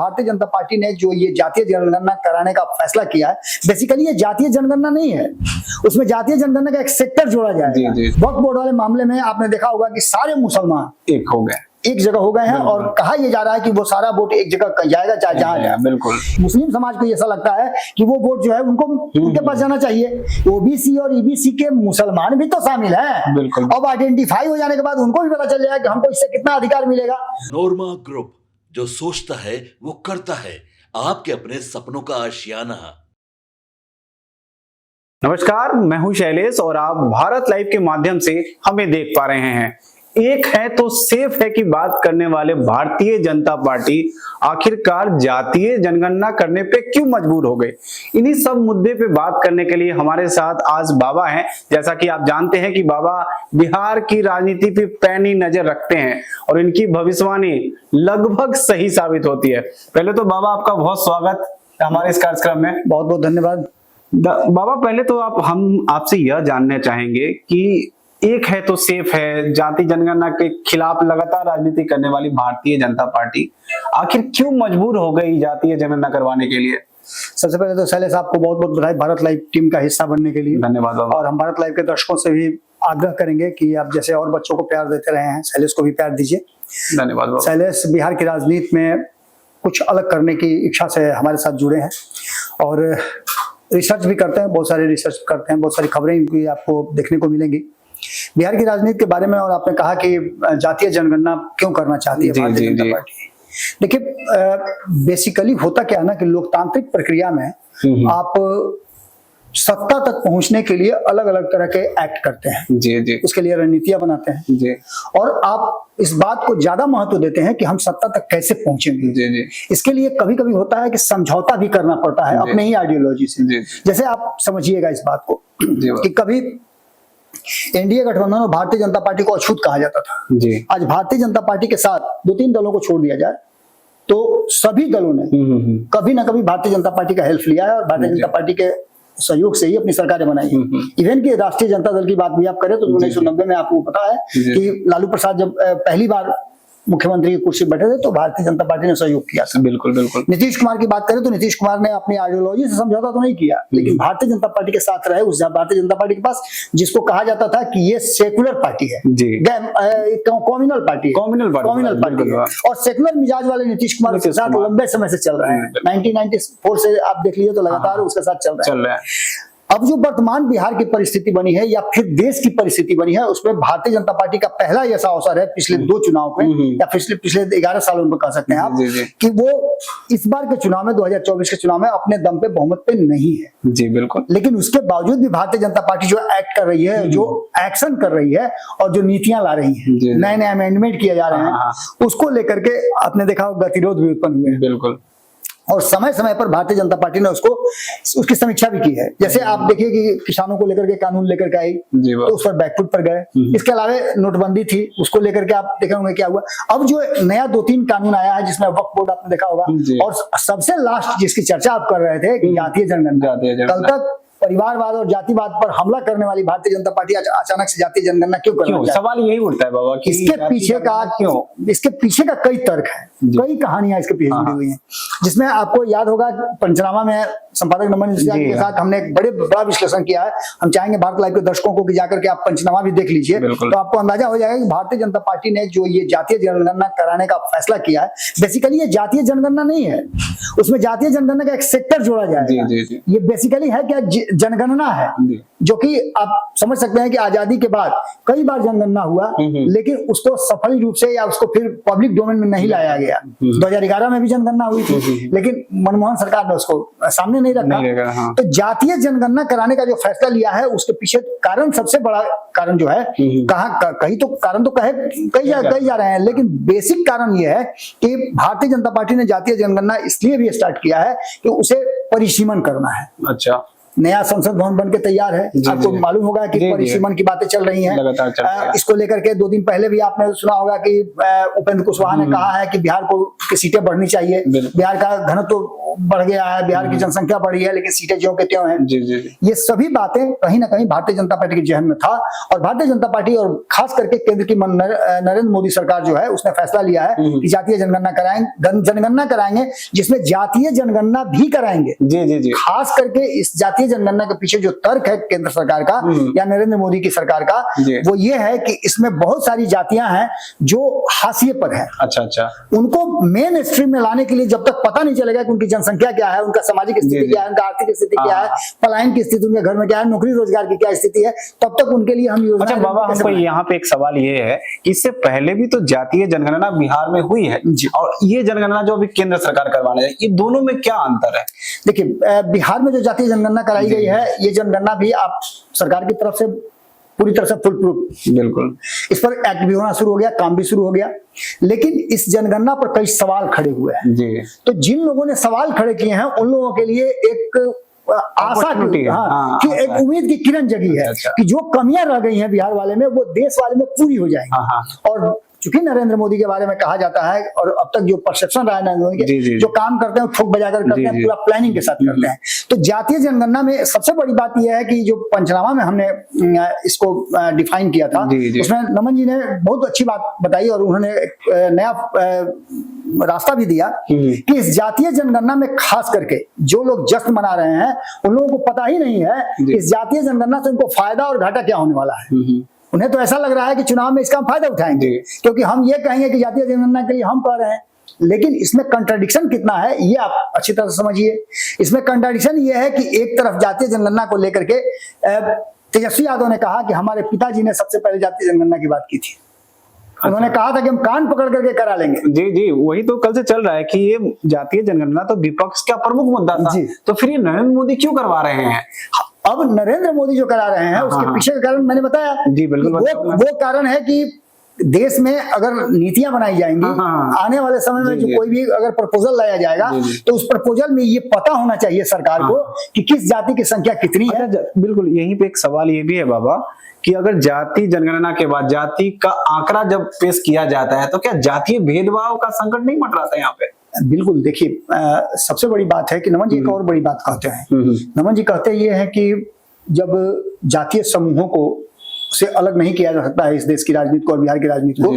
Bharatiya Janata party ने जो ये जातीय जनगणना कराने का फैसला किया है, बेसिकली ये जातीय जनगणना नहीं है, उसमें जातीय जनगणना का एक सेक्टर जोड़ा जाएगा। वक्फ बोर्ड वाले मामले में आपने देखा होगा कि सारे मुसलमान एक हो गए, एक जगह हो गए हैं और कहा यह जा रहा है कि वो सारा वोट एक जगह जाएगा, चाहे जहां जाए। बिल्कुल मुस्लिम समाज को ऐसा लगता है कि वो वोट जो है उनको उनके पास जाना चाहिए। ओबीसी और ईबीसी के मुसलमान भी तो शामिल हैं। बिल्कुल। अब आइडेंटिफाई हो जाने के बाद उनको भी पता चल जाएगा कि हमको इससे कितना अधिकार मिलेगा। नोरमा ग्रुप, जो सोचता है वो करता है, आपके अपने सपनों का आशियाना। नमस्कार, मैं हूं शैलेश और आप भारत लाइव के माध्यम से हमें देख पा रहे हैं। एक है तो सेफ है की बात करने वाले भारतीय जनता पार्टी आखिरकार जातीय जनगणना करने पे क्यों मजबूर हो गई। इन्हीं सब मुद्दे पे बात करने के लिए हमारे साथ आज बाबा हैं। जैसा कि आप जानते हैं कि बाबा बिहार की राजनीति पे पैनी नजर रखते हैं और इनकी भविष्यवाणी लगभग सही साबित होती है। पहले तो बाबा आपका बहुत स्वागत हमारे इस कार्यक्रम में। बहुत बहुत धन्यवाद। बाबा पहले तो हम आपसे यह जानना चाहेंगे कि एक है तो सेफ है, जाति जनगणना के खिलाफ लगातार राजनीति करने वाली भारतीय जनता पार्टी आखिर क्यों मजबूर हो गई जातीय जनगणना करवाने के लिए। सबसे पहले तो शैलेश आपको बहुत बहुत बधाई भारत लाइव टीम का हिस्सा बनने के लिए। धन्यवाद बाबा। और हम भारत लाइव के दर्शकों से भी आग्रह करेंगे कि आप जैसे और बच्चों को प्यार देते रहे हैं, शैलेश को भी प्यार दीजिए। धन्यवाद बाबा। शैलेश बिहार की राजनीति में कुछ अलग करने की इच्छा से हमारे साथ जुड़े हैं और रिसर्च भी करते हैं, बहुत सारे रिसर्च करते हैं, बहुत सारी खबरें भी आपको देखने को मिलेंगी बिहार की राजनीति के बारे में। और आपने कहा कि जातीय जनगणना क्यों करना चाहती है भारतीय जनता पार्टी। देखिए बेसिकली होता क्या है ना कि लोकतांत्रिक प्रक्रिया में आप सत्ता तक पहुंचने के लिए अलग अलग तरह के एक्ट करते हैं। जी जी। उसके लिए रणनीतियां बनाते हैं जी। और आप इस बात को ज्यादा महत्व देते हैं कि हम सत्ता तक कैसे पहुंचेंगे। जी जी। इसके लिए कभी कभी होता है कि समझौता भी करना पड़ता है अपने ही आइडियोलॉजी से। जी। जैसे आप समझिएगा इस बात को कि कभी एनडीए गठबंधन और भारतीय जनता पार्टी को अछूत कहा जाता था। जी। आज भारतीय जनता पार्टी के साथ दो तीन दलों को छोड़ दिया जाए तो सभी दलों ने कभी ना कभी भारतीय जनता पार्टी का हेल्प लिया है और भारतीय जनता पार्टी के सहयोग से ही अपनी सरकारें बनाई है। इवन की राष्ट्रीय जनता दल की बात भी आप करें तो 1990 में आपको पता है कि लालू प्रसाद जब पहली बार मुख्यमंत्री की कुर्सी बैठे थे तो भारतीय जनता पार्टी ने सहयोग किया था। बिल्कुल बिल्कुल। नीतीश कुमार की बात करें तो नीतीश कुमार ने अपनी आइडियोलॉजी से समझौता तो नहीं किया, लेकिन भारतीय जनता पार्टी के साथ रहे। उस भारतीय जनता पार्टी के पास जिसको कहा जाता था कि ये सेकुलर पार्टी है, कम्युनल पार्टी है और सेकुलर मिजाज वाले नीतीश कुमार के साथ लंबे समय से चल रहे हैं। 1994 से आप देख लीजिए तो लगातार उसके साथ चल रहे हैं। अब जो वर्तमान बिहार की परिस्थिति बनी है या फिर देश की परिस्थिति बनी है उसमें भारतीय जनता पार्टी का पहला ऐसा अवसर है पिछले दो चुनाव में या पिछले 11 सालों में कह सकते हैं आप कि वो इस बार के चुनाव में 2024 के चुनाव में अपने दम पे बहुमत पे नहीं है। जी बिल्कुल। लेकिन उसके बावजूद भी भारतीय जनता पार्टी जो एक्ट कर रही है, जो एक्शन कर रही है और जो नीतियां ला रही है, नए नए अमेंडमेंट किए जा रहे हैं, उसको लेकर के आपने देखा गतिरोध भी उत्पन्न हुए। बिल्कुल। और समय समय पर भारतीय जनता पार्टी ने उसकी समीक्षा भी की है। जैसे आप देखिए कि किसानों को लेकर के कानून लेकर के आई तो उस पर बैकफुट पर गए। इसके अलावा नोटबंदी थी, उसको लेकर के आप देखे होंगे क्या हुआ। अब जो नया 2-3 कानून आया है जिसमें वक्फ बोर्ड आपने देखा होगा और सबसे लास्ट जिसकी चर्चा आप कर रहे थे कि जातीय जनगणना। कल तक परिवारवाद और जातिवाद पर हमला करने वाली भारतीय जनता पार्टी अचानक से जातीय जनगणना क्यों कर रही है? सवाल यही उठता है बाबा कि इसके पीछे का कई तर्क है, कई कहानियां इसके पीछे जुड़ी हुई हैं, जिसमें आपको याद होगा पंचनामा में संपादक नमन के साथ हमने एक बड़ा विश्लेषण किया है। हम चाहेंगे भारत लाइव के दर्शकों को कि जाकर के आप पंचनामा भी देख लीजिए तो आपको अंदाजा हो जाएगा कि भारतीय जनता पार्टी ने जो ये जातीय जनगणना कराने का फैसला किया है, बेसिकली ये जातीय जनगणना नहीं है, उसमें जातीय जनगणना का एक सेक्टर जोड़ा जाएगा। ये बेसिकली है क्या जनगणना है, जो कि आप समझ सकते हैं कि आजादी के बाद कई बार जनगणना हुआ लेकिन उसको सफल रूप से या उसको फिर पब्लिक डोमेन में नहीं लाया गया। 2011 में भी जनगणना हुई थी लेकिन मनमोहन सरकार ने उसको सामने नहीं रखा। तो जातीय जनगणना कराने का जो फैसला लिया है उसके पीछे कारण, सबसे बड़ा कारण जो है, कहीं तो कारण तो कई जा रहे हैं, लेकिन बेसिक कारण यह है कि भारतीय जनता पार्टी ने जातीय जनगणना इसलिए भी स्टार्ट किया है कि उसे परिसीमन करना है। अच्छा। नया संसद भवन बन के तैयार है, आपको मालूम होगा कि परिसीमन की बातें चल रही हैं। इसको लेकर के 2 दिन पहले भी आपने सुना होगा कि उपेंद्र कुशवाहा ने कहा है कि बिहार को की सीटें बढ़नी चाहिए, बिहार का घनत्व बढ़ गया है, बिहार की जनसंख्या बढ़ी है लेकिन सीटें ज्यों के त्यों हैं। जी जी जी। ये सभी बातें कहीं ना कहीं भारतीय जनता पार्टी के जहन में था, और भारतीय जनता पार्टी और खास करके केंद्र की नरेंद्र मोदी सरकार जो है उसने फैसला लिया है कि जातीय जनगणना कराएंगे, जिसमें जातीय जनगणना भी कराएंगे। जी जी जी। खास करके इस जातीय जनगणना के पीछे जो तर्क है केंद्र सरकार का या नरेंद्र मोदी की सरकार का, वो ये है कि इसमें बहुत सारी जातियां हैं जो हाशिए पर है। अच्छा अच्छा। उनको मेन स्ट्रीम में लाने के लिए जब तक पता नहीं चलेगा कि उनकी जनसंख्या क्या है, उनका सामाजिक स्थिति क्या है, उनका आर्थिक स्थिति क्या है, पलायन की स्थिति उनके घर में क्या है, नौकरी रोजगार की क्या स्थिति है, तब तक उनके लिए हम योजना। अच्छा बाबा, हमको यहाँ पे एक सवाल ये है कि इससे पहले भी तो जातीय जनगणना बिहार में हुई है और ये जनगणना जो अभी केंद्र सरकार करवाने है, ये दोनों में क्या अंतर है? देखिए, बिहार में जो जातीय जनगणना कराई गई है, ये जनगणना भी आप सरकार की तरफ से पूरी तरह से फुल प्रूफ, बिल्कुल इस पर एक्ट भी होना शुरू हो गया, काम भी शुरू हो गया, लेकिन इस जनगणना पर कई सवाल खड़े हुए हैं जी। तो जिन लोगों ने सवाल खड़े किए हैं उन लोगों के लिए एक आशा की, कि एक उम्मीद की किरण जगी है कि जो कमियां रह गई हैं बिहार वाले में वो देश वाले में पूरी हो जाएंगी। और चूंकि नरेंद्र मोदी के बारे में कहा जाता है और अब तक जो परसेप्शन रहा है नरेंद्र मोदी के, जो काम करते हैं ठोक बजाकर करते हैं, पूरा प्लानिंग के साथ करते हैं। तो जातीय जनगणना में सबसे बड़ी बात यह है कि जो पंचनामा में हमने इसको डिफाइन किया था, उसमें नमन जी ने बहुत अच्छी बात बताई और उन्होंने एक नया रास्ता भी दिया कि इस जातीय जनगणना में खास करके जो लोग जश्न मना रहे हैं उन लोगों को पता ही नहीं है कि इस जातीय जनगणना से उनको फायदा और घाटा क्या होने वाला है। उन्हें तो ऐसा लग रहा है कि चुनाव में इसका फायदा उठाएंगे, क्योंकि हम ये कहेंगे कि जातीय जनगणना के लिए हम कह रहे हैं, लेकिन इसमें कंट्राडिक्शन कितना है ये आप अच्छी तरह से समझिए। इसमें कंट्राडिक्शन ये है कि एक तरफ जातीय जनगणना को लेकर के तेजस्वी यादव ने कहा कि हमारे पिताजी ने सबसे पहले जातीय जनगणना की बात की थी। उन्होंने कहा था कि हम कान पकड़ करके करा लेंगे। जी जी, वही तो कल से चल रहा है कि ये जातीय जनगणना तो विपक्ष का प्रमुख मुद्दा था, तो फिर ये नरेंद्र मोदी क्यों करवा रहे हैं? अब नरेंद्र मोदी जो करा रहे हैं उसके पीछे का कारण मैंने बताया जी, बिल्कुल वो कारण है कि देश में अगर नीतियां बनाई जाएंगी आने वाले समय में जो कोई भी अगर प्रपोजल लाया जाएगा तो उस प्रपोजल में ये पता होना चाहिए सरकार को कि किस जाति की संख्या कितनी है। बिल्कुल, यहीं पे एक सवाल ये भी है बाबा कि अगर जाति जनगणना के बाद जाति का आंकड़ा जब पेश किया जाता है तो क्या जातीय भेदभाव का संकट नहीं मंडराता है यहाँ पे? बिल्कुल, देखिए सबसे बड़ी बात है कि नमन जी एक और बड़ी बात कहते हैं। नमन जी कहते ये है कि जब जातीय समूहों को से अलग नहीं किया जा सकता है इस देश की राजनीति को और बिहार की राजनीति को,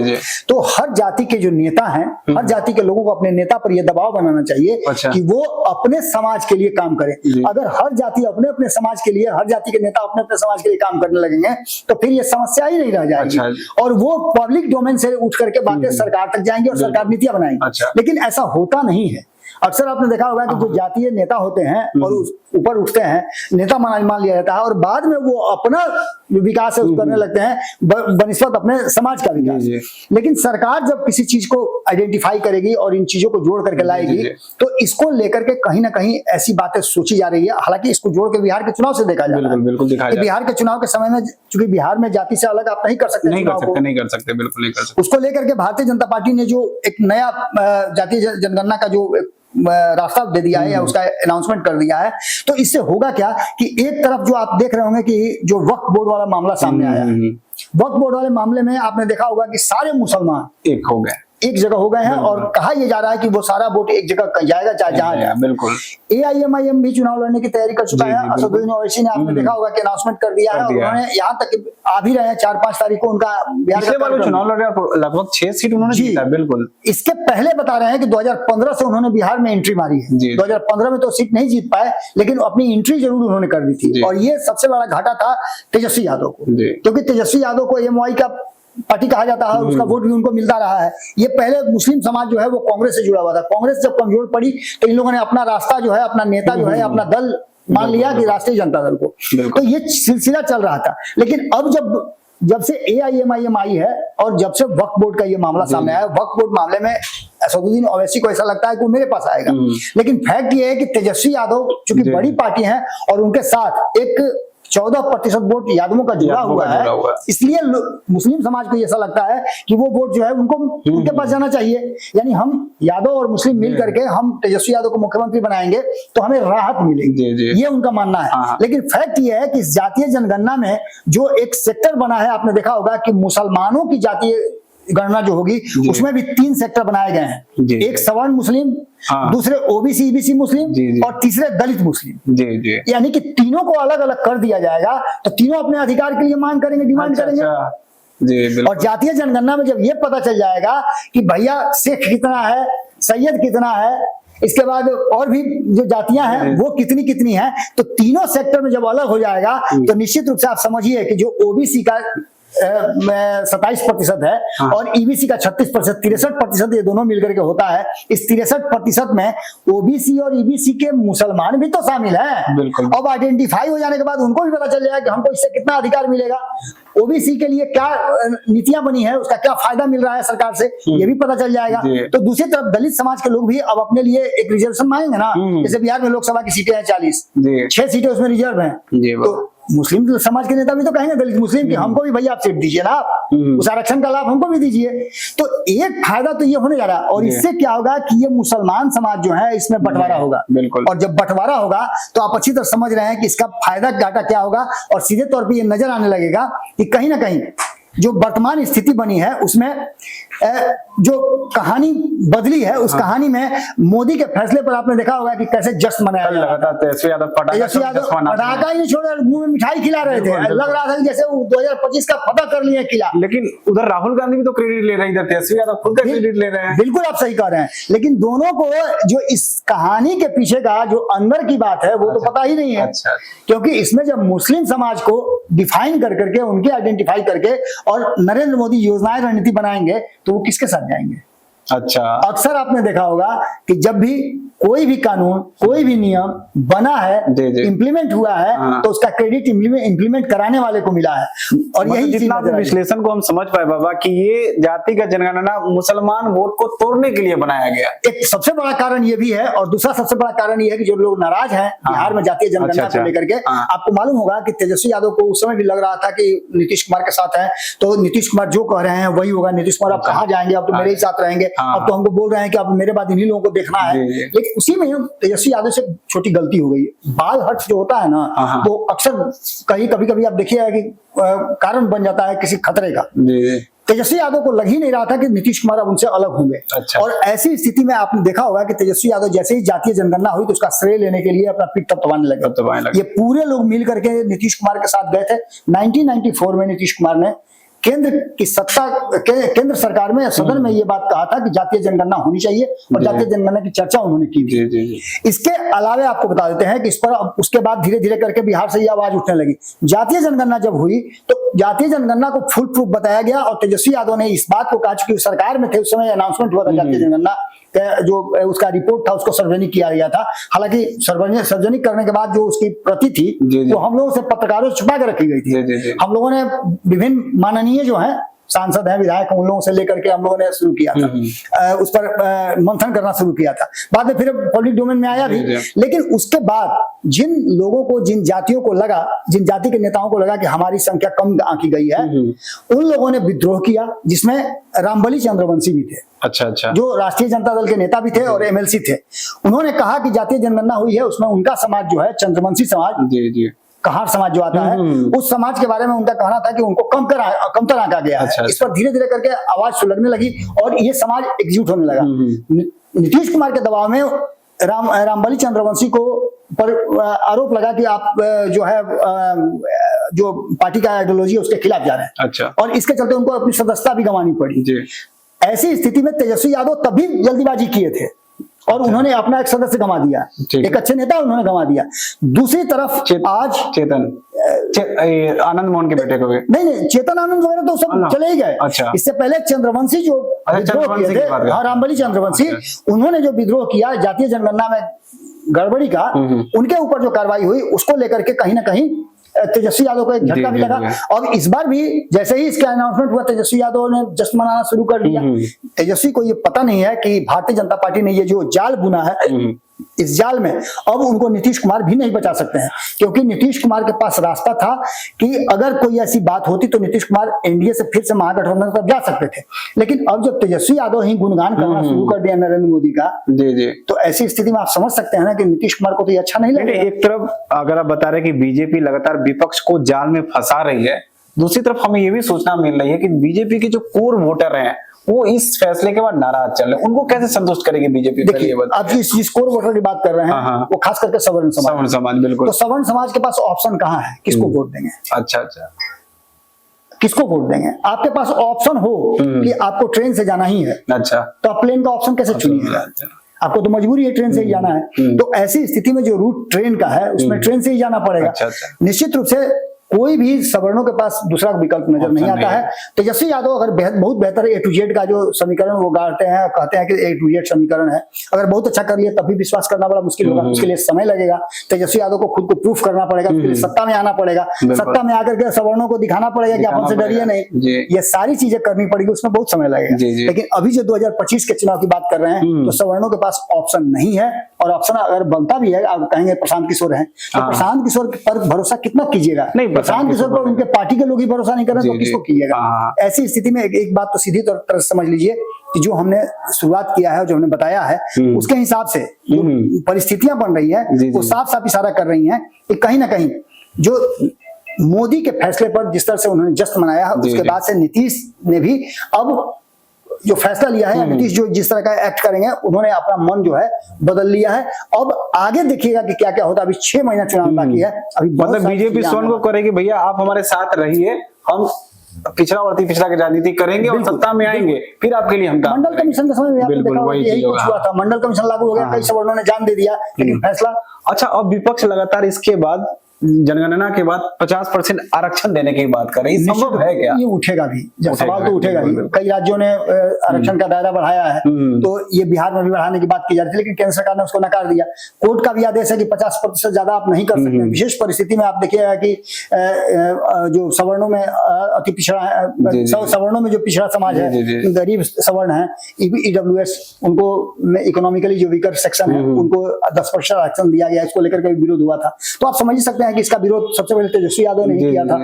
तो हर जाति के जो नेता हैं, हर जाति के लोगों को अपने नेता पर यह दबाव बनाना चाहिए कि वो अपने समाज के लिए काम करें। अगर हर जाति अपने अपने समाज के लिए, हर जाति के नेता अपने अपने समाज के लिए काम करने लगेंगे तो फिर ये समस्या ही नहीं रह जाएगी और वो पब्लिक डोमेन से उठ करके बातें सरकार तक जाएंगी और सरकार नीतियां बनाएंगी। लेकिन ऐसा होता नहीं है। अक्सर आपने देखा होगा कि जो जातीय नेता होते हैं और ऊपर उठते हैं, नेता मान लिया जाता है और बाद में वो अपना विकास करने लगते हैं बनिस्बत अपने समाज का विकास। लेकिन सरकार जब किसी चीज को आइडेंटिफाई करेगी और इन चीजों को जोड़ करके लाएगी तो इसको लेकर के कहीं ना कहीं ऐसी बातें सोची जा रही है। हालांकि इसको जोड़ के बिहार के चुनाव से देखा जा रहा है। बिल्कुल बिहार के चुनाव के समय में चूंकि बिहार में जाति से अलग आप नहीं कर सकते, नहीं कर सकते, बिल्कुल नहीं कर सकते। उसको लेकर के भारतीय जनता पार्टी ने जो एक नया जातीय जनगणना का जो रास्ता दे दिया है या उसका अनाउंसमेंट कर दिया है, तो इससे होगा क्या कि एक तरफ जो आप देख रहे होंगे कि जो वक्फ बोर्ड वाला मामला सामने आया है, वक्फ बोर्ड वाले मामले में आपने देखा होगा कि सारे मुसलमान एक हो गए, एक जगह हो गए हैं और कहा यह जा रहा है कि वो सारा वोट एक जगह जाएगा चाहे जहां जाए। बिल्कुल, AIMIM भी चुनाव लड़ने की तैयारी कर चुका है। असदुद्दीन ओवैसी ने आपने देखा होगा कि अनाउंसमेंट कर दिया है और उन्होंने यहाँ तक आ भी रहे हैं 4-5 तारीख को उनका बिहार का चुनाव लड़ रहे, लगभग 6 सीट उन्होंने जीता। बिल्कुल, इसके पहले बता रहे हैं कि 2015 से उन्होंने बिहार में एंट्री मारी है। 2015 में तो सीट नहीं जीत पाए लेकिन अपनी एंट्री जरूर उन्होंने कर दी थी और ये सबसे बड़ा घाटा था तेजस्वी यादव को, क्योंकि तेजस्वी यादव को AMY का पार्टी कहा जाता है और उसका वोट भी उनको मिलता रहा है। ये पहले मुस्लिम समाज जो है वो कांग्रेस से जुड़ा हुआ था। कांग्रेस जब कमजोर पड़ी तो इन लोगों ने अपना रास्ता जो है, अपना नेता जो है, अपना दल मान लिया कि राष्ट्रीय जनता दल को। तो ये सिलसिला चल रहा था। लेकिन अब जब से AIMIM आई है और जब से वक्फ बोर्ड का ये मामला सामने आया, वक्फ बोर्ड मामले में असदुद्दीन ओवैसी को ऐसा लगता है कि वो मेरे पास आएगा, लेकिन फैक्ट ये है कि तेजस्वी यादव चूंकि बड़ी पार्टी है और उनके साथ एक 14% वोट यादवों का जुड़ा हुआ है, इसलिए मुस्लिम समाज को ऐसा लगता है कि वो वोट जो है उनको उनके पास जाना चाहिए। यानी हम यादव और मुस्लिम मिल करके हम तेजस्वी यादव को मुख्यमंत्री बनाएंगे तो हमें राहत मिलेगी, ये उनका मानना है। लेकिन फैक्ट ये है कि जातीय जनगणना में जो एक सेक्टर बना है, आपने देखा होगा कि मुसलमानों की जातीय गणना जो होगी उसमें भी 3 सेक्टर बनाए गए हैं। एक सवर्ण मुस्लिम, दूसरे ओबीसी ईबीसी मुस्लिम और तीसरे दलित मुस्लिम। यानी कि तीनों को अलग अलग कर दिया जाएगा, तो तीनों अपने अधिकार के लिए मांग करेंगे, डिमांड करेंगे। और जातीय जनगणना में जब ये पता चल जाएगा कि भैया सिख कितना है, सैयद कितना है, इसके बाद और भी जो जातियां हैं वो कितनी कितनी हैं, तो तीनों सेक्टर में जब अलग हो जाएगा तो निश्चित रूप से आप समझिए कि जो ओबीसी का 27% है और ईबीसी का 36%, 63% ये दोनों मिलकर के होता है। इस 63% में ओबीसी और ईबीसी के मुसलमान भी तो शामिल हैं। अब आइडेंटिफाई हो जाने के बाद उनको भी पता चल जाएगा कि हमको इससे कितना अधिकार मिलेगा, ओबीसी के लिए क्या नीतियां बनी है, उसका क्या फायदा मिल रहा है सरकार से, ये भी पता चल जाएगा। तो दूसरी तरफ दलित समाज के लोग भी अब अपने लिए एक रिजर्वेशन मांगेंगे ना। जैसे बिहार में लोकसभा की सीटें हैं 40, 6 सीटें उसमें रिजर्व हैं, तो मुस्लिम समाज के नेता भी तो कहेंगे दलित मुस्लिम कि हमको भी भैया आप सीट दीजिए ना, आप उस आरक्षण का लाभ हमको भी दीजिए। तो एक फायदा तो ये होने जा रहा है, और इससे क्या होगा कि ये मुसलमान समाज जो है इसमें बंटवारा होगा। और जब बंटवारा होगा तो आप अच्छी तरह समझ रहे हैं कि इसका फायदा घाटा क्या होगा, और सीधे तौर पर ये नजर आने लगेगा कि कहीं ना कहीं जो वर्तमान स्थिति बनी है उसमें जो कहानी बदली है, उस कहानी में मोदी के फैसले पर आपने देखा होगा कि कैसे जश्न मनाया लगातार। तेजस्वी यादव पटाखा ही नहीं छोड़, मुंह में मिठाई खिला रहे थे, लग रहा था कि जैसे 2025 का फतह कर लिया किला। लेकिन उधर राहुल गांधी भी तो क्रेडिट ले रहे हैं, इधर तेजस्वी यादव खुद का क्रेडिट ले रहे हैं। बिल्कुल आप सही कह रहे हैं, लेकिन दोनों को जो इस कहानी के पीछे का जो अंदर की बात है वो तो पता ही नहीं है। क्योंकि इसमें जब मुस्लिम समाज को डिफाइन कर करके, उनके आइडेंटिफाई करके और नरेंद्र मोदी योजनाएं रणनीति बनाएंगे तो वो किसके साथ जाएंगे। अच्छा, अक्सर आपने देखा होगा कि जब भी कोई भी कानून, कोई भी नियम बना है, इंप्लीमेंट हुआ है, तो उसका क्रेडिट इंप्लीमेंट कराने वाले को मिला है। और यही जितना विश्लेषण को हम समझ पाए बाबा कि ये जाति का जनगणना मुसलमान वोट को तोड़ने के लिए बनाया गया। एक सबसे बड़ा कारण ये भी है, और दूसरा सबसे बड़ा कारण ये है कि जो लोग नाराज हैं बिहार में जातीय जनगणना को लेकर के, आपको मालूम होगा कि तेजस्वी यादव को उस समय भी लग रहा था कि नीतीश कुमार के साथ है, तो नीतीश कुमार जो कह रहे हैं वही होगा। नीतीश कुमार आप कहाँ जाएंगे, अब तो मेरे ही साथ रहेंगे, अब तो हमको बोल रहे हैं कि अब मेरे बाद इन्हीं लोगों को देखना है। लेकिन उसी में तेजस्वी यादव से छोटी गलती हो गई। बाल हर्ष जो होता है ना, वो अक्सर कभी कभी आप देखिए कि कारण बन जाता है किसी खतरे का। तेजस्वी यादव को लग ही नहीं रहा था कि नीतीश कुमार अब उनसे अलग होंगे। और ऐसी स्थिति में आपने देखा होगा कि तेजस्वी यादव जैसे ही जातीय जनगणना हुई तो उसका श्रेय लेने के लिए अपना पीठ तपवाने लगे। ये पूरे लोग मिल करके नीतीश कुमार के साथ गए थे। 1994 में नीतीश कुमार ने केंद्र की सत्ता, केंद्र सरकार में, सदन में ये बात कहा था कि जातीय जनगणना होनी चाहिए, और जातीय जनगणना की चर्चा उन्होंने की थी। इसके अलावे आपको बता देते हैं कि इस पर उसके बाद धीरे धीरे करके बिहार से ये आवाज उठने लगी। जातीय जनगणना जब हुई तो जातीय जनगणना को फुल प्रूफ बताया गया, और तेजस्वी यादव ने इस बात को कहा, कि सरकार में थे उस समय अनाउंसमेंट हुआ था जातीय जनगणना जो उसका रिपोर्ट था उसको सार्वजनिक किया गया था। हालांकि सार्वजनिक करने के बाद जो उसकी प्रति थी वो हम लोगों से पत्रकारों से छुपा के रखी गई थी। हम लोगों ने विभिन्न माननीय जो है सांसद हैं, विधायक, उन लोगों से लेकर के हम लोगों ने शुरू किया था, उस पर मंथन करना शुरू किया था। बाद में फिर पब्लिक डोमेन में आया भी। लेकिन उसके बाद जिन लोगों को, जिन जातियों को लगा, जिन जाति के नेताओं को लगा कि हमारी संख्या कम आंकी गई है, उन लोगों ने विद्रोह किया, जिसमें रामबली चंद्रवंशी भी थे। अच्छा, जो राष्ट्रीय जनता दल के नेता भी थे और एमएलसी थे। उन्होंने कहा कि जातीय जनगणना हुई है, उसमें उनका समाज जो है, चंद्रवंशी समाज, कहार समाज जो आता है, उस समाज के बारे में उनका कहना था कि उनको कमतर आंका गया है। इस पर धीरे धीरे करके आवाज सुलगने लगी और ये समाज एकजुट होने लगा। नीतीश कुमार के दबाव में रामबली चंद्रवंशी को पर आरोप लगा कि आप जो है जो पार्टी का आइडियोलॉजी है उसके खिलाफ जा रहे हैं। अच्छा। और इसके चलते उनको अपनी सदस्यता भी गंवानी पड़ी। ऐसी स्थिति में तेजस्वी यादव तभी जल्दीबाजी किए थे और उन्होंने अपना एक सदस्य गंवा दिया, एक अच्छे नेता उन्होंने गंवा दिया। दूसरी तरफ आज आनंद मोहन के बेटे को भी नहीं, चेतन आनंद वगैरह तो सब चले ही गए। अच्छा। इससे पहले चंद्रवंशी जो विद्रोह किए थे, रामबली चंद्रवंशी, उन्होंने जो विद्रोह किया जातीय जनगणना में गड़बड़ी का, उनके ऊपर जो कार्रवाई हुई उसको लेकर के कहीं ना कहीं तेजस्वी यादव को एक झटका भी लगा। और इस बार भी जैसे ही इसका अनाउंसमेंट हुआ, तेजस्वी यादव ने जश्न मनाना शुरू कर दिया। तेजस्वी को ये पता नहीं है कि भारतीय जनता पार्टी ने ये जो जाल बुना है, इस जाल में अब उनको नीतीश कुमार भी नहीं बचा सकते हैं, क्योंकि नीतीश कुमार के पास रास्ता था कि अगर कोई ऐसी बात होती तो नीतीश कुमार एनडीए से फिर से महागठबंधन पर जा सकते थे। लेकिन अब जब तेजस्वी यादव ही गुणगान करना शुरू कर दिया नरेंद्र मोदी का, तो ऐसी स्थिति में आप समझ सकते हैं ना कि नीतीश कुमार को तो ये अच्छा नहीं लगेगा। एक तरफ अगर आप बता रहे कि बीजेपी लगातार विपक्ष को जाल में फंसा रही है, दूसरी तरफ हमें ये भी सोचना मिल रही है कि बीजेपी के जो कोर वोटर हैं वो इस फैसले के बाद नाराज चल रहे हैं, उनको कैसे संतुष्ट करेगी बीजेपी? देखिए, आप जिस कोर वोटर की बात कर रहे हैं वो खास करके सवर्ण समाज। बिल्कुल। तो सवर्ण समाज के पास ऑप्शन कहाँ है, किसको वोट देंगे? अच्छा अच्छा, किसको वोट देंगे? आपके पास ऑप्शन हो कि आपको ट्रेन से जाना ही है, अच्छा, तो आप प्लेन का ऑप्शन कैसे चुनिएगा? आपको तो मजबूरी है ट्रेन से ही जाना है। तो ऐसी स्थिति में जो रूट ट्रेन का है उसमें ट्रेन से ही जाना पड़ेगा। अच्छा, अच्छा। निश्चित रूप से कोई भी सवर्णों के पास दूसरा विकल्प नजर नहीं आता है। तेजस्वी यादव अगर बहुत बेहतर A to Z का जो समीकरण वो गाड़ते हैं, कहते हैं कि A to Z समीकरण है, अगर बहुत अच्छा कर लिया तब भी विश्वास करना बड़ा मुश्किल होगा, उसके लिए समय लगेगा। तेजस्वी यादव को खुद को प्रूफ करना पड़ेगा, उसके लिए सत्ता में आना पड़ेगा, सत्ता में आकर के सवर्णों को दिखाना पड़ेगा कि आप हमसे डरिए नहीं, ये सारी चीजें करनी पड़ेगी, उसमें बहुत समय लगेगा। लेकिन अभी जो 2025 के चुनाव की बात कर रहे हैं तो सवर्णों के पास ऑप्शन नहीं है, और ऑप्शन अगर बनता भी है, आप कहेंगे प्रशांत किशोर है, तो प्रशांत किशोर पर भरोसा कितना कीजिएगा? प्रशांत किशोर पर उनके पार्टी के लोग ही भरोसा नहीं कर रहे तो किसको कीजिएगा? ऐसी स्थिति में एक बात तो सीधी तौर पर समझ लीजिए कि जो हमने शुरुआत किया है, जो हमने बताया है, उसके हिसाब से जो परिस्थितियां बन रही है वो साफ साफ इशारा कर रही हैं कि कहीं ना कहीं जो मोदी के फैसले पर जिस तरह से उन्होंने जश्न मनाया है, उसके बाद से नीतीश ने भी अब जो फैसला लिया है, नीतीश जो जिस तरह का एक्ट करेंगे, उन्होंने अपना मन जो है बदल लिया है। अब आगे देखिएगा कि क्या क्या होता है। अभी 6 महीना चुनाव बाकी है। अभी मतलब बीजेपी स्वयं को करेगी भैया आप हमारे साथ रहिए, हम पिछड़ावर्ती पिछड़ा की राजनीति करेंगे और सत्ता में आएंगे, फिर आपके लिए हम मंडल कमीशन के समय में आपने देखा यही कुछ हुआ था। मंडल कमीशन लागू हो गया, कई सवर्णों ने जान दे दिया, लेकिन फैसला। अच्छा, अब विपक्ष लगातार इसके बाद जनगणना के बाद 50% आरक्षण देने की बात कर रही है, संभव है क्या? ये उठेगा भी, जब सवाल तो उठेगा ही। कई राज्यों ने आरक्षण का दायरा बढ़ाया है, तो ये बिहार में भी बढ़ाने की बात की जा रही थी, लेकिन केंद्र सरकार ने उसको नकार दिया। कोर्ट का भी आदेश है कि 50% ज्यादा आप नहीं कर सकते। विशेष परिस्थिति में आप देखिएगा कि जो सवर्णों में अति पिछड़ा, सवर्णों में जो पिछड़ा समाज है, गरीब सवर्ण है, EWS, उनको इकोनॉमिकली जो वीकर सेक्शन है, उनको 10% आरक्षण दिया गया। इसको लेकर के विरोध हुआ था। तो आप समझ सकते हैं कि इसका विरोध सबसे पहले तेजस्वी यादव ने किया था।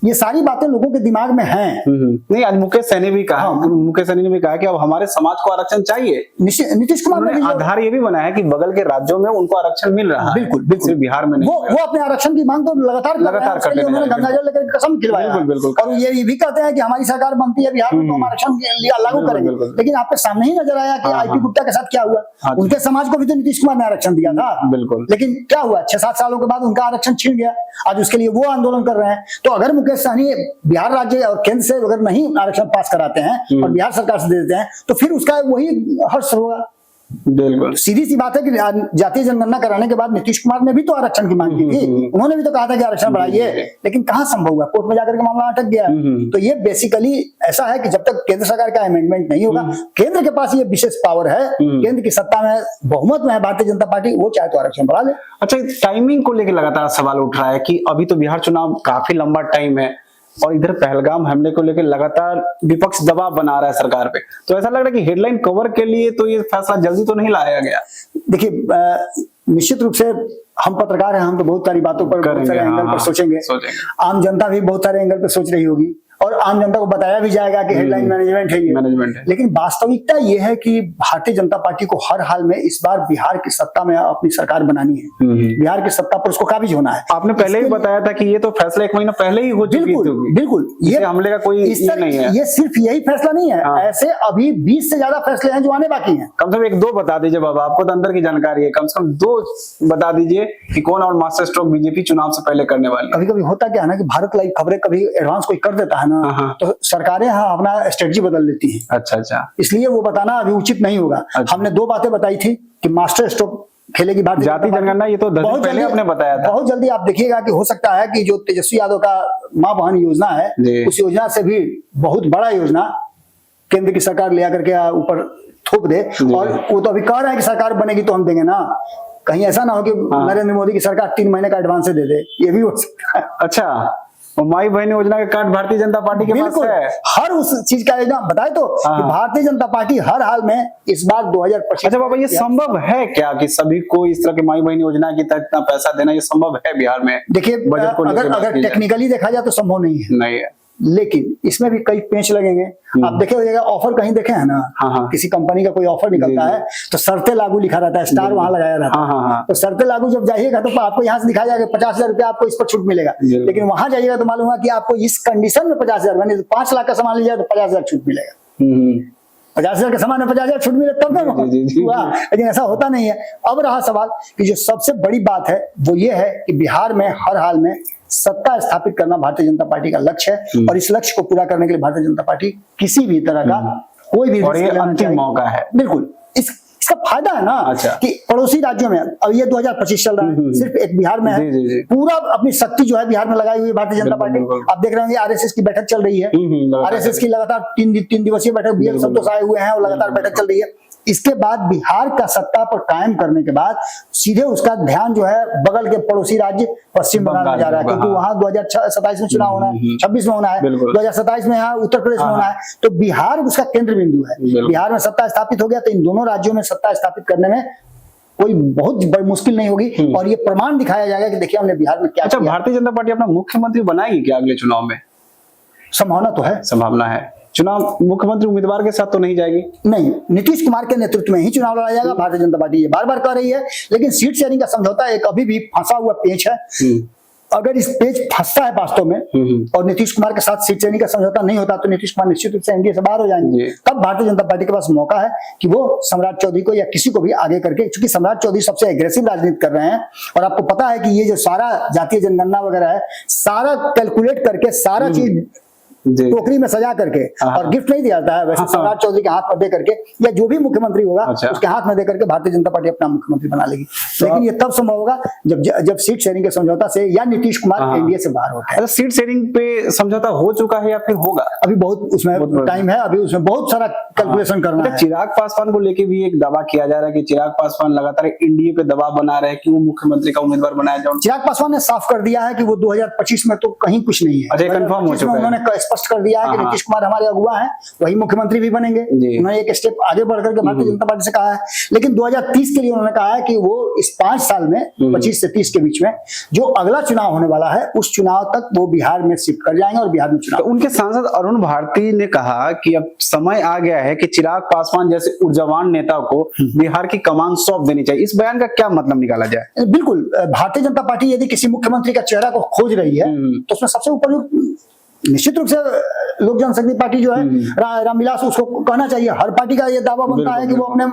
ये सारी बातें लोगों के दिमाग में हैं। नहीं, आज मुकेश सहनी भी कहा, मुकेश सहनी ने भी कहा कि अब हमारे समाज को आरक्षण चाहिए। नीतीश कुमार ने आधार ये भी बनाया कि बगल के राज्यों में उनको आरक्षण मिल रहा है। बिल्कुल बिल्कुल, बिहार में नहीं। वो अपने आरक्षण की मांग तो लगातार करते हैं। उन्होंने गंगा जल लेकर कसम खिलवाया, और ये भी कहते हैं कि हमारी सरकार बनती है बिहार में तो हम आरक्षण लागू करेंगे। लेकिन आपके सामने ही नजर आया कि IP गुप्ता के साथ क्या हुआ। उनके समाज को भी तो नीतीश कुमार ने आरक्षण दिया था। बिल्कुल, लेकिन क्या हुआ, 6-7 सालों के बाद उनका आरक्षण छीन गया। आज उसके लिए वो आंदोलन कर रहे हैं। तो अगर मुकेश सहनी बिहार राज्य और केंद्र से अगर नहीं आरक्षण पास कराते हैं और बिहार सरकार से दे देते हैं, तो फिर उसका वही हर्ष होगा। बिल्कुल, सीधी सी बात है कि जातीय जनगणना कराने के बाद नीतीश कुमार ने भी तो आरक्षण की मांग की थी। उन्होंने भी तो कहा था कि आरक्षण बढ़ाइए, लेकिन कहां संभव हुआ, कोर्ट में जाकर के मामला अटक गया। तो ये बेसिकली ऐसा है कि जब तक केंद्र सरकार का अमेंडमेंट नहीं होगा, केंद्र के पास ये विशेष पावर है, केंद्र की सत्ता में बहुमत में है भारतीय जनता पार्टी, वो चाहे तो आरक्षण बढ़ा ले। अच्छा, टाइमिंग को लेकर लगातार सवाल उठ रहा है कि अभी तो बिहार चुनाव काफी लंबा टाइम है, और इधर पहलगाम हमले को लेकर लगातार विपक्ष दबाव बना रहा है सरकार पे। तो ऐसा लग रहा है कि हेडलाइन कवर के लिए तो ये फैसला जल्दी तो नहीं लाया गया। देखिए, निश्चित रूप से हम पत्रकार हैं, हम तो बहुत सारी बातों पर, बहुत सारे एंगल पर सोचेंगे। आम जनता भी बहुत सारे एंगल पर सोच रही होगी, और आम जनता को बताया भी जाएगा कि हेडलाइन मैनेजमेंट है ये। लेकिन वास्तविकता ये है कि भारतीय जनता पार्टी को हर हाल में इस बार बिहार की सत्ता में अपनी सरकार बनानी है। बिहार की सत्ता पर उसको काबिज होना है। आपने पहले ही बताया था कि ये तो फैसला 1 महीना पहले ही हो चुकी थी। बिल्कुल, ये हमले का कोई नहीं है। ये सिर्फ यही फैसला नहीं है, ऐसे अभी 20 से ज्यादा फैसले हैं जो आने बाकी हैं। कम से कम 1-2 बता दीजिए बाबा, आपको तो अंदर की जानकारी है, कम से कम 2 बता दीजिए कि कौन और मास्टर स्ट्रोक बीजेपी चुनाव से पहले करने वाली। कभी कभी होता क्या है ना कि भारत लाइव खबरें कभी एडवांस कोई कर देता है ना, तो सरकारें अपना स्ट्रेटजी बदल लेती हैं। अच्छा, इसलिए वो बताना अभी उचित नहीं होगा। हमने 2 बातें बताई थी कि मास्टर स्ट्रोक खेलेगी भारतीय जाति जनगणना, ये तो 10 दिन पहले आपने बताया था। बहुत जल्दी आप देखिएगा कि हो सकता है कि जो तेजस्वी यादव का मां बहन योजना है, उस योजना से भी बहुत बड़ा योजना केंद्र की सरकार ले आकर के ऊपर थोप दे। और वो तो अभी कह रहा है कि सरकार बनेगी तो हम देंगे ना। कहीं ऐसा ना हो कि नरेंद्र मोदी की सरकार 3 महीने का एडवांस दे दे, ये भी हो सकता है। अच्छा, माई बहन योजना का कार्ड भारतीय जनता पार्टी के पास है। हर उस चीज का योजना बताए तो कि भारतीय जनता पार्टी हर हाल में इस बार 2025। अच्छा बाबा, ये संभव है क्या कि सभी को इस तरह के माई बहन योजना के तहत इतना पैसा देना, ये संभव है बिहार में? देखिए, अगर टेक्निकली देखा जाए तो संभव नहीं है। लेकिन इसमें भी कई पेंच लगेंगे। आप देखे होगा ऑफर कहीं देखे हैं ना, हाँ। किसी कंपनी का कोई ऑफर निकलता है तो शर्तें लागू लिखा रहता है, स्टार वहां लगाया रहता है। हाँ। तो शर्तें लागू जब जाइएगा तो आपको यहाँ से दिखाया जाएगा 50,000 रुपया आपको इस पर छूट मिलेगा, लेकिन वहां जाइएगा तो मालूम हुआ कि आपको इस कंडीशन में 50,000, यानी 5 लाख का सामान लीजिएगा तो 50,000 छूट मिलेगा। 50,000 के सामान में 50,000 छूट मिले तब ना हुआ, लेकिन ऐसा होता नहीं है। अब रहा सवाल कि जो सबसे बड़ी बात है वो ये है कि बिहार में हर हाल में सत्ता स्थापित करना भारतीय जनता पार्टी का लक्ष्य है, और इस लक्ष्य को पूरा करने के लिए भारतीय जनता पार्टी किसी भी तरह का कोई भी और ये अंतिम मौका है। बिल्कुल, इसका फायदा है ना। अच्छा। कि पड़ोसी राज्यों में अब ये 2025 चल रहा है, सिर्फ एक बिहार में है। जी। पूरा अपनी शक्ति जो है बिहार में लगाई हुई है भारतीय जनता पार्टी। आप देख रहे होंगे आरएसएस की बैठक चल रही है, आरएसएस की लगातार 3 दिवसीय बैठक, बीएल संतोष आए हुए हैं और लगातार बैठक चल रही है। इसके बाद बिहार का सत्ता पर कायम करने के बाद सीधे उसका ध्यान जो है बगल के पड़ोसी राज्य पश्चिम बंगाल में जा रहा है, क्योंकि वहां 2027 में चुनाव होना है, 26 में होना है, 2027 में यहाँ उत्तर प्रदेश में होना है। तो बिहार उसका केंद्र बिंदु है। बिहार में सत्ता स्थापित हो गया तो इन दोनों राज्यों में सत्ता स्थापित करने में कोई बहुत बड़ी मुश्किल नहीं होगी, और ये प्रमाण दिखाया जाएगा कि देखिए हमने बिहार में क्या अच्छा, किया। भारतीय जनता पार्टी अपना मुख्यमंत्री बनाएगी क्या अगले चुनाव में? संभावना तो है, संभावना है। चुनाव मुख्यमंत्री उम्मीदवार के साथ तो नहीं जाएगी? नहीं, नीतीश कुमार के नेतृत्व में ही चुनाव लड़ा जाएगा। भारतीय जनता पार्टी ये बार बार कह रही है, लेकिन सीट शेयरिंग का समझौता एक अभी भी फंसा हुआ पेच है। अगर इस पेज फंसता है वास्तव में और नीतीश कुमार के साथ सीट शेयरिंग का समझौता नहीं होता तो नीतीश कुमार निश्चित रूप से एनडीए से बाहर हो जाएंगे। तब भारतीय जनता पार्टी के पास मौका है कि वो सम्राट चौधरी को या किसी को भी आगे करके, क्योंकि सम्राट चौधरी सबसे एग्रेसिव राजनीति कर रहे हैं, और आपको पता है कि ये जो सारा जातीय जनगणना वगैरह है, सारा कैलकुलेट करके सारा चीज टोकरी में सजा करके और गिफ्ट नहीं दिया जाता है, वैसे सम्राट चौधरी के हाथ में दे करके या जो भी मुख्यमंत्री होगा उसके हाथ में दे करके भारतीय जनता पार्टी अपना मुख्यमंत्री बना लेगी। लेकिन ये तब संभव होगा जब सीट शेयरिंग के समझौता से या नीतीश कुमार एनडीए से बाहर होता है। सीट शेयरिंग पे समझौता हो चुका है या फिर होगा? अभी बहुत उसमें टाइम है, अभी उसमें बहुत सारा कैलकुलेशन करना है। चिराग पासवान को लेके भी एक दावा किया जा रहा है कि चिराग पासवान लगातार एनडीए पे दबाव बना रहे हैं कि वो मुख्यमंत्री का उम्मीदवार बनाया जाए। चिराग पासवान ने साफ कर दिया है कि वो 2025 में तो कहीं कुछ नहीं है। अच्छा, कंफर्म हो चुका है। उन्होंने स्पष्ट कर दिया है कि नीतीश कुमार हमारे अगुआ हैं, वही मुख्यमंत्री भी बनेंगे। उन्होंने एक स्टेप आगे बढ़कर के भारतीय जनता पार्टी से कहा है, लेकिन 2030 के लिए उन्होंने कहा है कि वो इस 5 साल में 25 से 30 के बीच में जो अगला चुनाव होने वाला है उस चुनाव तक वो बिहार में शिफ्ट कर जाएंगे और बिहार में चुनाव। तो उनके सांसद अरुण भारती ने कहा कि अब समय आ गया है कि चिराग पासवान जैसे ऊर्जावान नेता को बिहार की कमान सौंप देनी चाहिए। इस बयान का क्या मतलब निकाला जाए? बिल्कुल, भारतीय जनता पार्टी यदि किसी मुख्यमंत्री का चेहरा को खोज रही है तो उसमें सबसे उपयुक्त निश्चित रूप से लोक जनशक्ति पार्टी जो है रामविलास, उसको कहना चाहिए। हर पार्टी का ये दावा बनता है कि वो अपने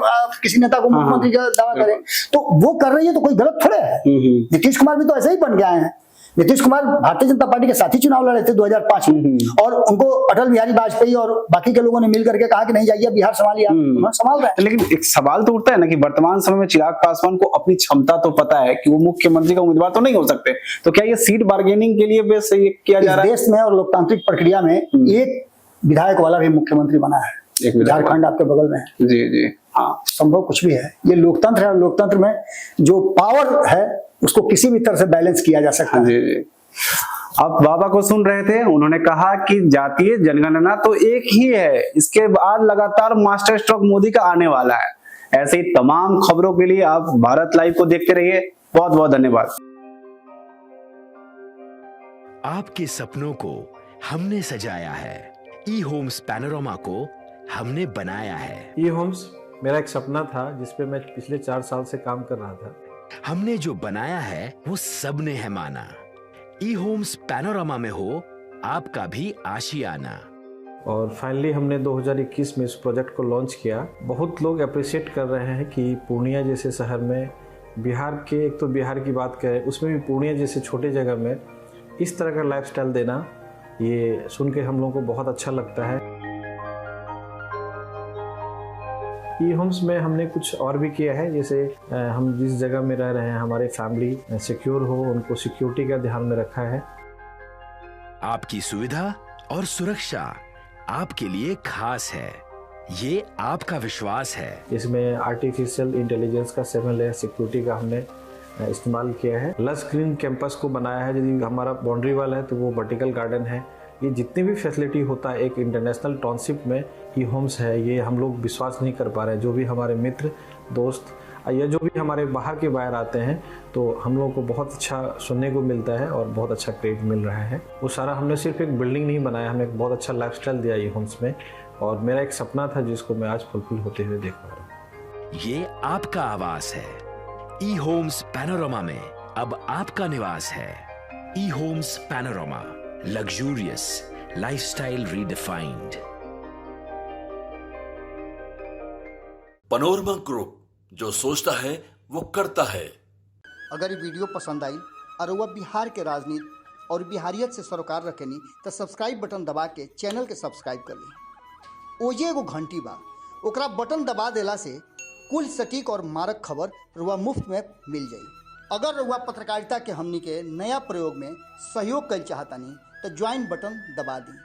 किसी नेता को मुख्यमंत्री का दावा करे, तो वो कर रही है तो कोई गलत थोड़े है। नीतीश कुमार भी तो ऐसे ही बन गए हैं। नीतीश कुमार भारतीय जनता पार्टी के साथ ही चुनाव लड़े थे 2005 में, और उनको अटल बिहारी वाजपेयी और बाकी के लोगों ने मिल करके कहा कि नहीं जाइए बिहार संभालिए, उन्होंने संभाल रहे हैं। लेकिन एक सवाल तो उठता है ना कि वर्तमान समय में चिराग पासवान को अपनी क्षमता तो पता है कि वो मुख्यमंत्री का उम्मीदवार तो नहीं हो सकते, तो क्या ये सीट बार्गेनिंग के लिए बेस किया जा रहा है? देश में और लोकतांत्रिक प्रक्रिया में एक विधायक वाला भी मुख्यमंत्री बना है, झारखंड आपके बगल में है। जी हाँ, संभव कुछ भी है, ये लोकतंत्र है, और लोकतंत्र में जो पावर है उसको किसी भी तरह से बैलेंस किया जा सकता है। जी। आप बाबा को सुन रहे थे, उन्होंने कहा कि जातीय जनगणना तो एक ही है, इसके बाद लगातार मास्टर स्ट्रोक मोदी का आने वाला है। ऐसे ही तमाम खबरों के लिए आप भारत लाइव को देखते रहिए। बहुत बहुत धन्यवाद। आपके सपनों को हमने सजाया है, ई होम्स पैनोरामा को हमने बनाया है। ई होम्स मेरा एक सपना था जिसपे मैं पिछले 4 साल से काम कर रहा था। हमने जो बनाया है वो सबने है माना। ई होम्स पैनोरामा में हो आपका भी आशियाना। और फाइनली हमने 2021 में इस प्रोजेक्ट को लॉन्च किया। बहुत लोग अप्रिशिएट कर रहे हैं कि पूर्णिया जैसे शहर में, बिहार के, एक तो बिहार की बात करें उसमें भी पूर्णिया जैसे छोटे जगह में इस तरह का लाइफस्टाइल देना, ये सुन के हम लोगों को बहुत अच्छा लगता है। ई होम्स में हमने कुछ और भी किया है, जैसे हम जिस जगह में रह रहे हैं हमारे फैमिली सिक्योर हो, उनको सिक्योरिटी का ध्यान में रखा है। आपकी सुविधा और सुरक्षा आपके लिए खास है, ये आपका विश्वास है। इसमें आर्टिफिशियल इंटेलिजेंस का 7 लेयर सिक्योरिटी का हमने इस्तेमाल किया है। लस ग्रीन कैंपस को बनाया है, यदि हमारा बाउंड्री वाल है तो वो वर्टिकल गार्डन है। ये जितनी भी फैसिलिटी होता है एक इंटरनेशनल टाउनशिप में ई होम्स है, ये हम लोग विश्वास नहीं कर पा रहे हैं। जो भी हमारे मित्र दोस्त या जो भी हमारे बाहर के बाहर आते हैं तो हम लोगों को बहुत अच्छा सुनने को मिलता है और बहुत अच्छा क्रेडिट मिल रहा है। वो सारा हमने सिर्फ एक बिल्डिंग नहीं बनाया, हमें एक बहुत अच्छा लाइफस्टाइल दिया ई होम्स में, और मेरा एक सपना था जिसको मैं आज फुलफिल होते हुए देख पा रहा हूँ। ये आपका आवास है। ई होम्स पैनोरामा में अब आपका निवास है। E homes Panorama, luxurious lifestyle redefined. Panorama group, जो सोचता है वो करता है। अगर ये वीडियो पसंद आई और वह बिहार के राजनीति और बिहारियत से सरोकार रखेनी तो सब्सक्राइब बटन दबा के चैनल के सब्सक्राइब कर ली। ओजे एगो घंटी बा, ओकरा बटन दबा देला से कुल सटीक और मारक खबर रुआ मुफ्त में मिल जाई। अगर रुआ पत्रकारिता के हमनी के नया प्रयोग में सहयोग कर चाहतानी तो ज्वाइन बटन दबा दी।